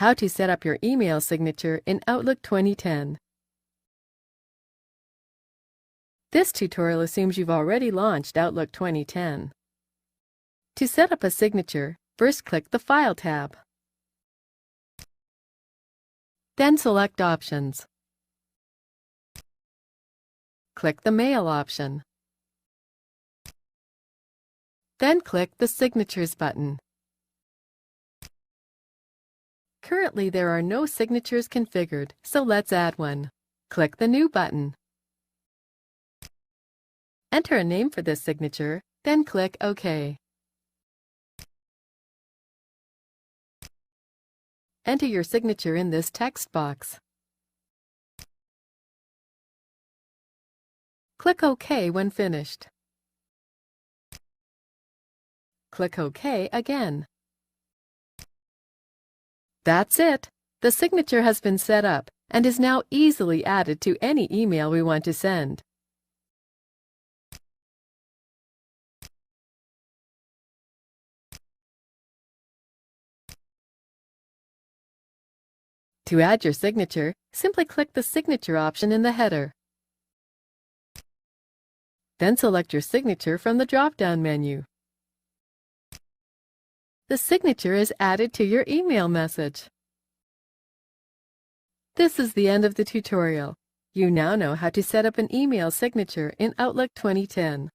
How to set up your email signature in Outlook 2010. This tutorial assumes you've already launched Outlook 2010. To set up a signature, first click the File tab. Then select Options. Click the Mail option. Then click the Signatures button. Currently, there are no signatures configured, so let's add one. Click the New button. Enter a name for this signature, then click OK. Enter your signature in this text box. Click OK when finished. Click OK again. That's it! The signature has been set up and is now easily added to any email we want to send. To add your signature, simply click the Signature option in the header. Then select your signature from the drop-down menu. The signature is added to your email message. This is the end of the tutorial. You now know how to set up an email signature in Outlook 2010.